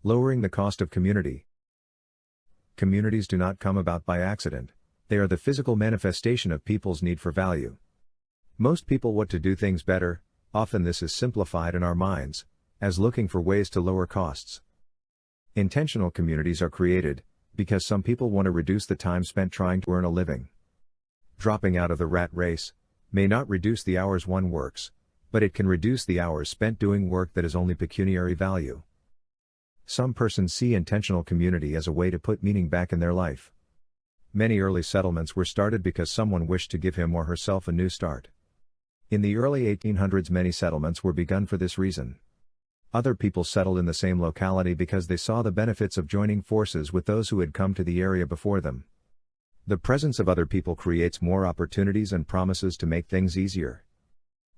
Lowering the cost of community. Communities do not come about by accident, they are the physical manifestation of people's need for value. Most people want to do things better, often this is simplified in our minds, as looking for ways to lower costs. Intentional communities are created, because some people want to reduce the time spent trying to earn a living. Dropping out of the rat race may not reduce the hours one works, but it can reduce the hours spent doing work that is only pecuniary value. Some persons see intentional community as a way to put meaning back in their life. Many early settlements were started because someone wished to give him or herself a new start. In the early 1800s, many settlements were begun for this reason. Other people settled in the same locality because they saw the benefits of joining forces with those who had come to the area before them. The presence of other people creates more opportunities and promises to make things easier.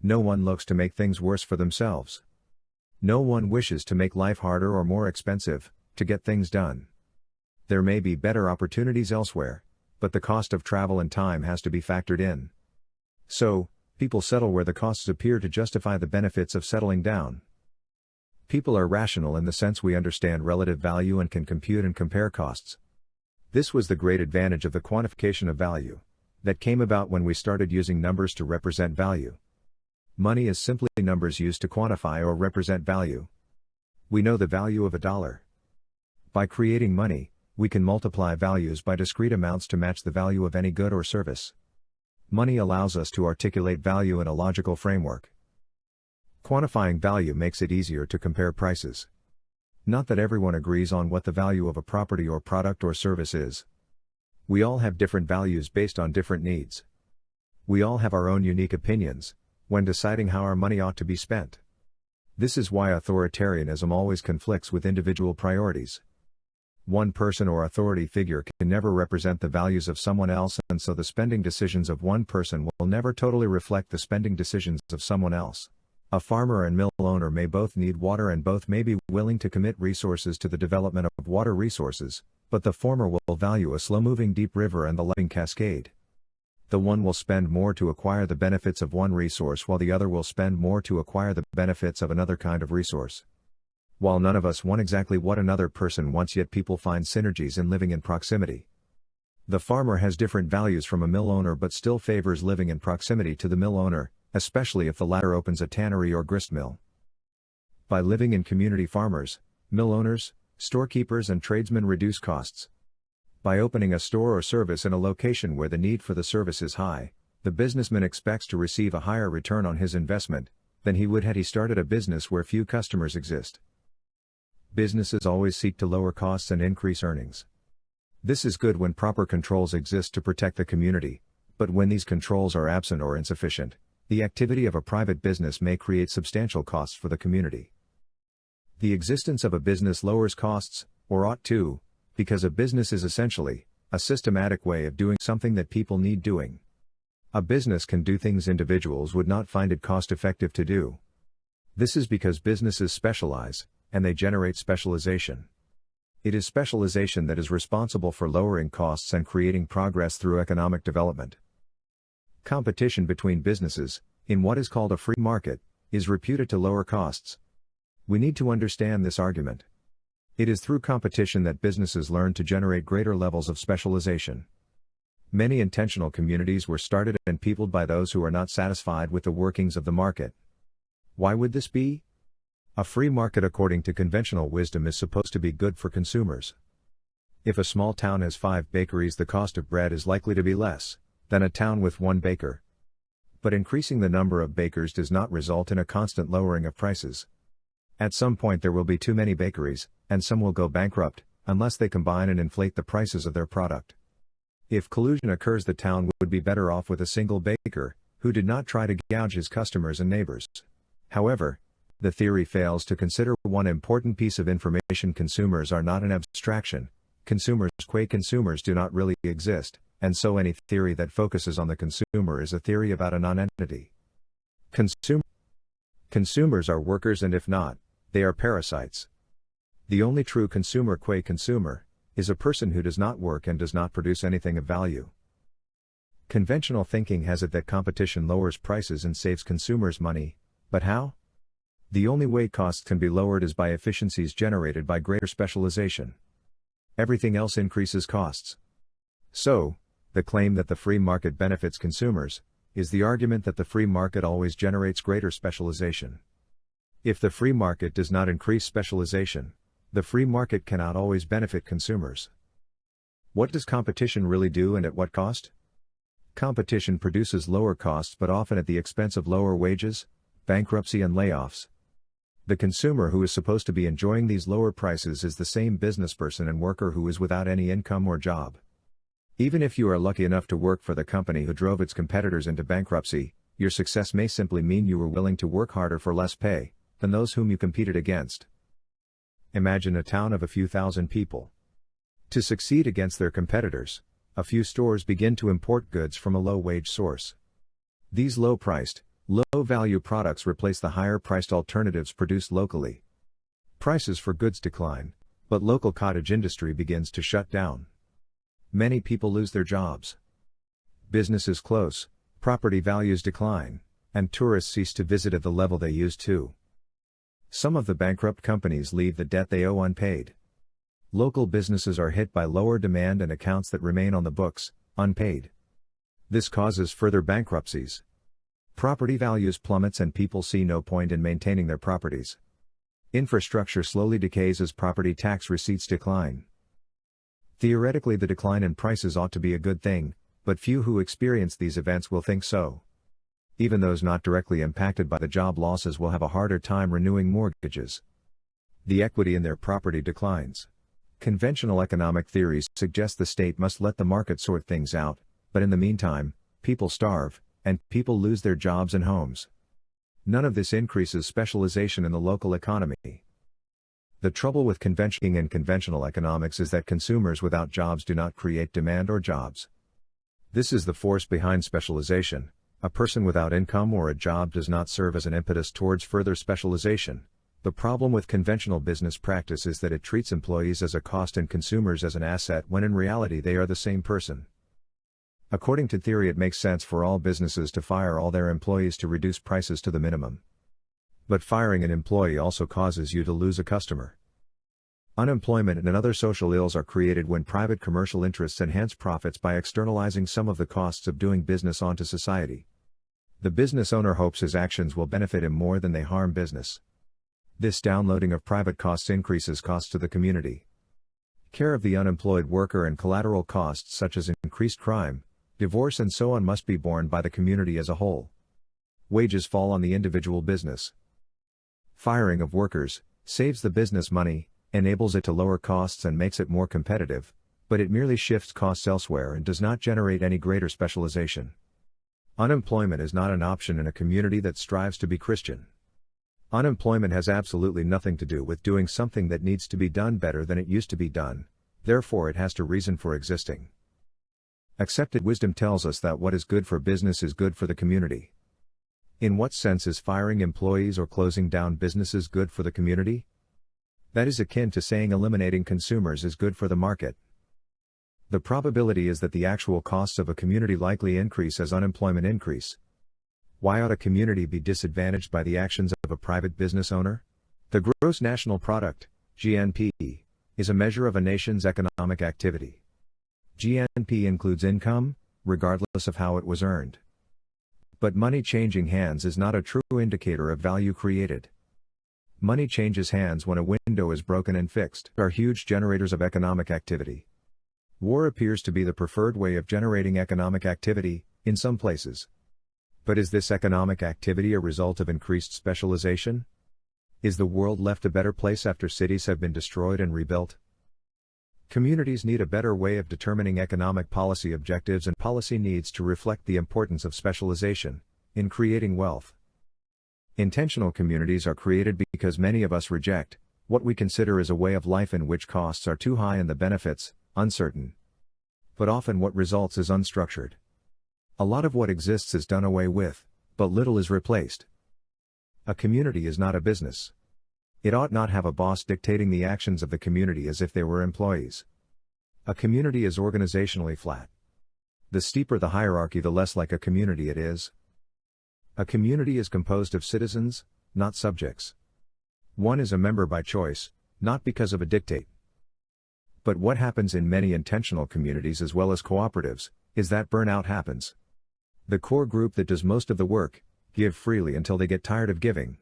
No one looks to make things worse for themselves. No one wishes to make life harder or more expensive, to get things done. There may be better opportunities elsewhere, but the cost of travel and time has to be factored in. So, people settle where the costs appear to justify the benefits of settling down. People are rational in the sense we understand relative value and can compute and compare costs. This was the great advantage of the quantification of value that came about when we started using numbers to represent value. Money is simply numbers used to quantify or represent value. We know the value of $1. By creating money, we can multiply values by discrete amounts to match the value of any good or service. Money allows us to articulate value in a logical framework. Quantifying value makes it easier to compare prices. Not that everyone agrees on what the value of a property or product or service is. We all have different values based on different needs. We all have our own unique opinions when deciding how our money ought to be spent. This is why authoritarianism always conflicts with individual priorities. One person or authority figure can never represent the values of someone else, and so the spending decisions of one person will never totally reflect the spending decisions of someone else. A farmer and mill owner may both need water and both may be willing to commit resources to the development of water resources, but the former will value a slow-moving deep river and the loving cascade. The one will spend more to acquire the benefits of one resource while the other will spend more to acquire the benefits of another kind of resource. While none of us want exactly what another person wants, yet people find synergies in living in proximity. The farmer has different values from a mill owner but still favors living in proximity to the mill owner, especially if the latter opens a tannery or grist mill. By living in community, farmers, mill owners, storekeepers and tradesmen reduce costs. By opening a store or service in a location where the need for the service is high, the businessman expects to receive a higher return on his investment than he would had he started a business where few customers exist. Businesses always seek to lower costs and increase earnings. This is good when proper controls exist to protect the community, but when these controls are absent or insufficient, the activity of a private business may create substantial costs for the community. The existence of a business lowers costs, or ought to, because a business is essentially a systematic way of doing something that people need doing. A business can do things individuals would not find it cost-effective to do. This is because businesses specialize, and they generate specialization. It is specialization that is responsible for lowering costs and creating progress through economic development. Competition between businesses, in what is called a free market, is reputed to lower costs. We need to understand this argument. It is through competition that businesses learn to generate greater levels of specialization. Many intentional communities were started and peopled by those who are not satisfied with the workings of the market. Why would this be? A free market, according to conventional wisdom, is supposed to be good for consumers. If a small town has 5 bakeries, the cost of bread is likely to be less than a town with 1 baker. But increasing the number of bakers does not result in a constant lowering of prices. At some point there will be too many bakeries, and some will go bankrupt, unless they combine and inflate the prices of their product. If collusion occurs, the town would be better off with a single baker, who did not try to gouge his customers and neighbors. However, the theory fails to consider one important piece of information: consumers are not an abstraction. Consumers do not really exist, and so any theory that focuses on the consumer is a theory about a non-entity. Consumers are workers, and if not, they are parasites. The only true consumer is a person who does not work and does not produce anything of value. Conventional thinking has it that competition lowers prices and saves consumers money, but how? The only way costs can be lowered is by efficiencies generated by greater specialization. Everything else increases costs. So, the claim that the free market benefits consumers is the argument that the free market always generates greater specialization. If the free market does not increase specialization, the free market cannot always benefit consumers. What does competition really do and at what cost? Competition produces lower costs but often at the expense of lower wages, bankruptcy and layoffs. The consumer who is supposed to be enjoying these lower prices is the same businessperson and worker who is without any income or job. Even if you are lucky enough to work for the company who drove its competitors into bankruptcy, your success may simply mean you were willing to work harder for less pay than those whom you competed against. Imagine a town of a few thousand people. To succeed against their competitors, a few stores begin to import goods from a low-wage source. These low-priced, low-value products replace the higher-priced alternatives produced locally. Prices for goods decline, but local cottage industry begins to shut down. Many people lose their jobs. Businesses close, property values decline, and tourists cease to visit at the level they used to. Some of the bankrupt companies leave the debt they owe unpaid. Local businesses are hit by lower demand and accounts that remain on the books, unpaid. This causes further bankruptcies. Property values plummets and people see no point in maintaining their properties. Infrastructure slowly decays as property tax receipts decline. Theoretically, the decline in prices ought to be a good thing, but few who experience these events will think so. Even those not directly impacted by the job losses will have a harder time renewing mortgages. The equity in their property declines. Conventional economic theories suggest the state must let the market sort things out, but in the meantime, people starve, and people lose their jobs and homes. None of this increases specialization in the local economy. The trouble with conventional economics is that consumers without jobs do not create demand or jobs. This is the force behind specialization. A person without income or a job does not serve as an impetus towards further specialization. The problem with conventional business practice is that it treats employees as a cost and consumers as an asset when in reality they are the same person. According to theory, it makes sense for all businesses to fire all their employees to reduce prices to the minimum. But firing an employee also causes you to lose a customer. Unemployment and other social ills are created when private commercial interests enhance profits by externalizing some of the costs of doing business onto society. The business owner hopes his actions will benefit him more than they harm business. This downloading of private costs increases costs to the community. Care of the unemployed worker and collateral costs such as increased crime, divorce and so on must be borne by the community as a whole. Wages fall on the individual business. Firing of workers saves the business money, enables it to lower costs and makes it more competitive, but it merely shifts costs elsewhere and does not generate any greater specialization. Unemployment is not an option in a community that strives to be Christian. Unemployment has absolutely nothing to do with doing something that needs to be done better than it used to be done, therefore it has to reason for existing. Accepted wisdom tells us that what is good for business is good for the community. In what sense is firing employees or closing down businesses good for the community? That is akin to saying eliminating consumers is good for the market. The probability is that the actual costs of a community likely increase as unemployment increase. Why ought a community be disadvantaged by the actions of a private business owner? The gross national product, GNP, is a measure of a nation's economic activity. GNP includes income, regardless of how it was earned. But money changing hands is not a true indicator of value created. Money changes hands when a window is broken and fixed, are huge generators of economic activity. War appears to be the preferred way of generating economic activity, in some places. But is this economic activity a result of increased specialization? Is the world left a better place after cities have been destroyed and rebuilt? Communities need a better way of determining economic policy objectives, and policy needs to reflect the importance of specialization in creating wealth. Intentional communities are created because many of us reject what we consider as a way of life in which costs are too high and the benefits uncertain. But often what results is unstructured. A lot of what exists is done away with, but little is replaced. A community is not a business. It ought not have a boss dictating the actions of the community as if they were employees. A community is organizationally flat. The steeper the hierarchy, the less like a community it is. A community is composed of citizens, not subjects. One is a member by choice, not because of a dictate. But what happens in many intentional communities as well as cooperatives, is that burnout happens. The core group that does most of the work, give freely until they get tired of giving.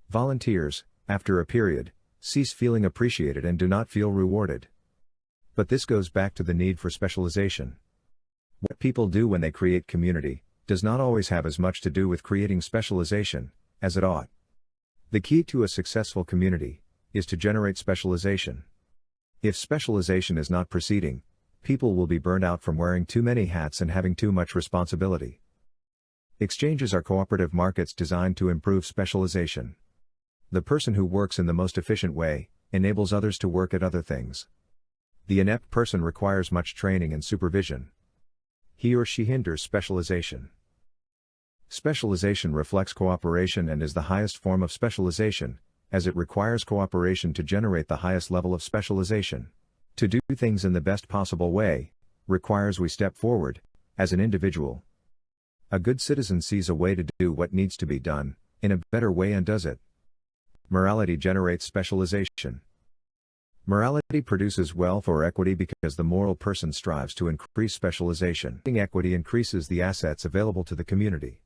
Volunteers, after a period, cease feeling appreciated and do not feel rewarded. But this goes back to the need for specialization. What people do when they create community, does not always have as much to do with creating specialization, as it ought. The key to a successful community, is to generate specialization. If specialization is not proceeding, people will be burned out from wearing too many hats and having too much responsibility. Exchanges are cooperative markets designed to improve specialization. The person who works in the most efficient way, enables others to work at other things. The inept person requires much training and supervision. He or she hinders specialization. Specialization reflects cooperation and is the highest form of specialization, as it requires cooperation to generate the highest level of specialization. To do things in the best possible way, requires we step forward, as an individual. A good citizen sees a way to do what needs to be done, in a better way and does it. Morality generates specialization. Morality produces wealth or equity because the moral person strives to increase specialization. Equity increases the assets available to the community.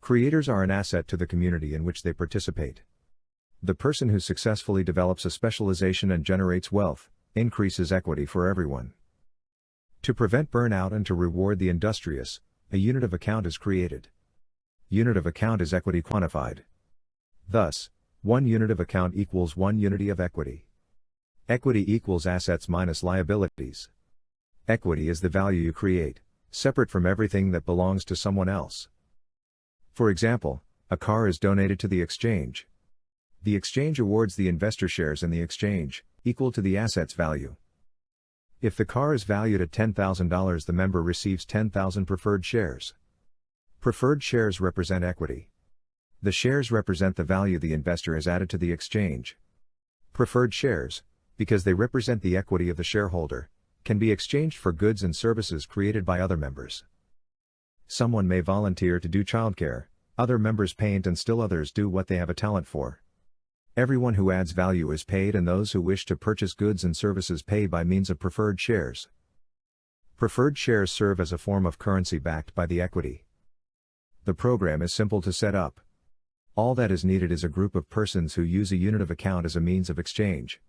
Creators are an asset to the community in which they participate. The person who successfully develops a specialization and generates wealth, increases equity for everyone. To prevent burnout and to reward the industrious, a unit of account is created. Unit of account is equity quantified. Thus, 1 unit of account equals 1 unity of equity. Equity equals assets minus liabilities. Equity is the value you create, separate from everything that belongs to someone else. For example, a car is donated to the exchange. The exchange awards the investor shares in the exchange, equal to the asset's value. If the car is valued at $10,000, the member receives 10,000 preferred shares. Preferred shares represent equity. The shares represent the value the investor has added to the exchange. Preferred shares, because they represent the equity of the shareholder, can be exchanged for goods and services created by other members. Someone may volunteer to do childcare, other members paint, and still others do what they have a talent for. Everyone who adds value is paid, and those who wish to purchase goods and services pay by means of preferred shares. Preferred shares serve as a form of currency backed by the equity. The program is simple to set up. All that is needed is a group of persons who use a unit of account as a means of exchange.